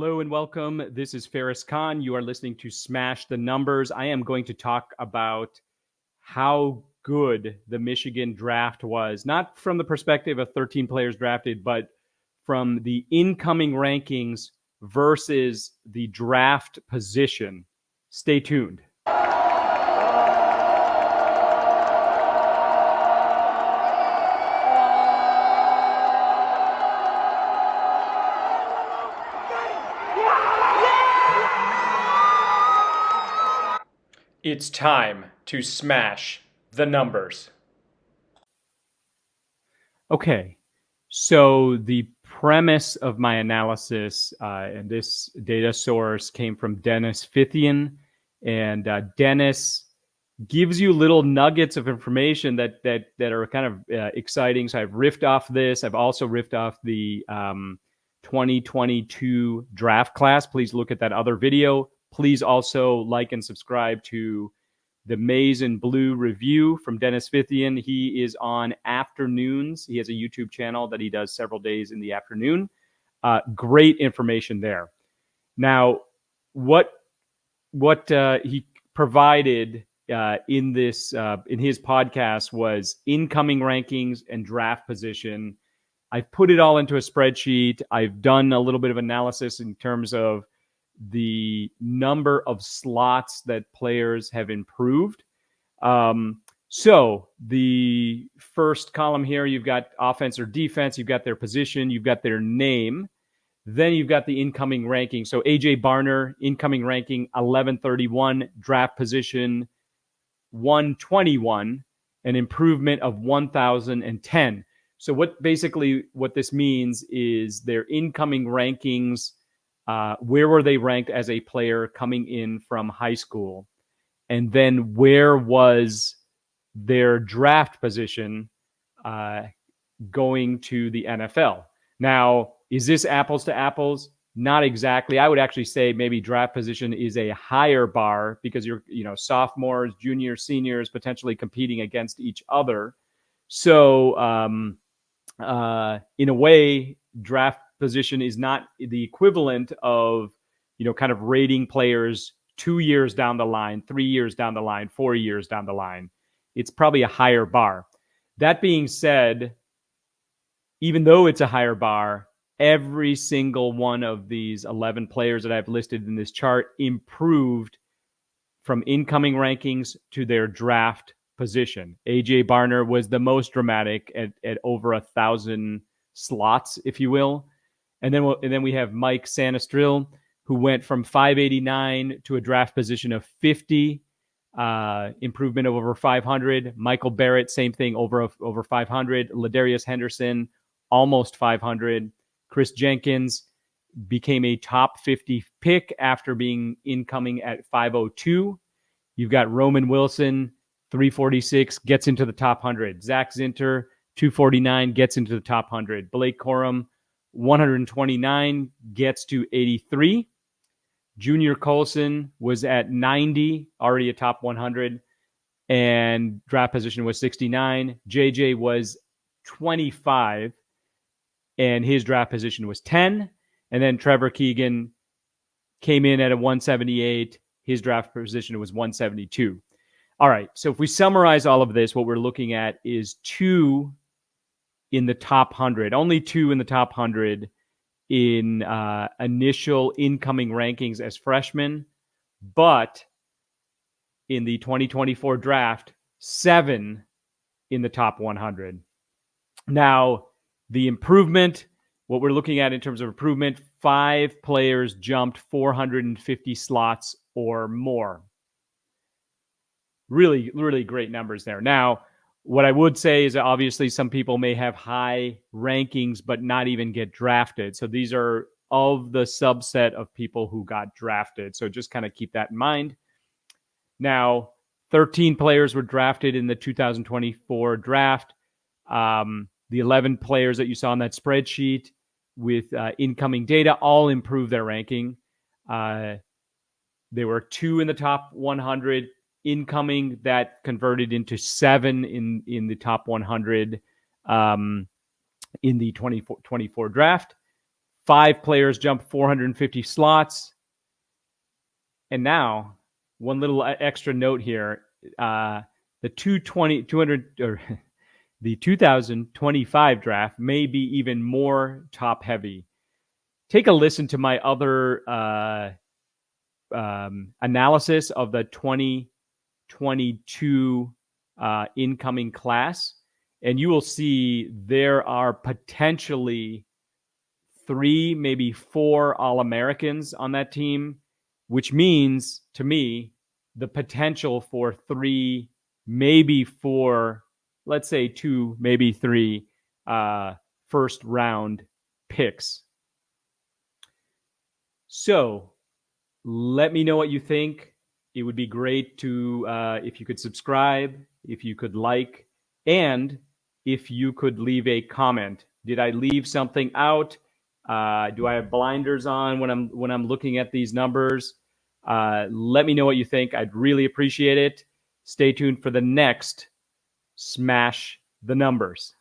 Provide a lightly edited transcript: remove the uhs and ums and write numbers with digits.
Hello and welcome. This is Farris Khan. You are listening to Smash the Numbers. I am going to talk about how good the Michigan draft was, not from the perspective of 13 players drafted, but from the incoming rankings versus the draft position. Stay tuned. It's time to smash the numbers. Okay, so the premise of my analysis, and this data source came from Dennis Fithian, and Dennis gives you little nuggets of information that are kind of exciting. So I've riffed off this. I've also riffed off the 2022 draft class. Please look at that other video. Please also like and subscribe to the Maize and Blue review from Dennis Fithian. He is on afternoons. He has a YouTube channel that he does several days in the afternoon. Great information there. Now, what he provided in his podcast was incoming rankings and draft position. I've put it all into a spreadsheet. I've done a little bit of analysis in terms of the number of slots that players have improved. So the first column here, you've got offense or defense, you've got their position, you've got their name, then you've got the incoming ranking. So AJ Barner, incoming ranking 1131, draft position 121, an improvement of 1,010. So what this means is their incoming rankings. Where were they ranked as a player coming in from high school? And then where was their draft position going to the NFL? Now, is this apples to apples? Not exactly. I would actually say maybe draft position is a higher bar because you're, sophomores, juniors, seniors potentially competing against each other. So in a way, draft position is not the equivalent of, kind of rating players 2 years down the line, 3 years down the line, 4 years down the line. It's probably a higher bar. That being said, even though it's a higher bar, every single one of these 11 players that I've listed in this chart improved from incoming rankings to their draft position. AJ Barner was the most dramatic at over 1,000 slots, if you will. And then we have Mike Sanastril, who went from 589 to a draft position of 50, improvement of over 500. Michael Barrett, same thing, over 500. Ladarius Henderson, almost 500. Chris Jenkins became a top 50 pick after being incoming at 502. You've got Roman Wilson, 346, gets into the top 100. Zach Zinter, 249, gets into the top 100. Blake Corum, 129, gets to 83. Junior Colson was at 90, already a top 100, and draft position was 69. JJ was 25, and his draft position was 10. And then Trevor Keegan came in at a 178. His draft position was 172. All right, so if we summarize all of this, what we're looking at is two in the top 100, only two in the top 100 in initial incoming rankings as freshmen, but in the 2024 draft, 7 in the top 100. Now, the improvement, what we're looking at in terms of improvement, 5 players jumped 450 slots or more. Really, really great numbers there. Now, what I would say is obviously some people may have high rankings but not even get drafted. So these are of the subset of people who got drafted. So just kind of keep that in mind. Now, 13 players were drafted in the 2024 draft. The 11 players that you saw on that spreadsheet with incoming data all improved their ranking. There were 2 in the top 100. Incoming that converted into 7 in the top 100 in the 2024 draft. 5 players jump 450 slots. And now, one little extra note here. The 2025 draft may be even more top heavy. Take a listen to my other analysis of the 2022 incoming class, and you will see there are potentially 3, maybe 4 All-Americans on that team, which means to me the potential for 3, maybe 4, let's say 2, maybe 3 first round picks. So let me know what you think. It would be great to if you could subscribe, if you could like, and if you could leave a comment. Did I leave something out? Do I have blinders on when I'm looking at these numbers? Let me know what you think. I'd really appreciate it. Stay tuned for the next Smash the Numbers.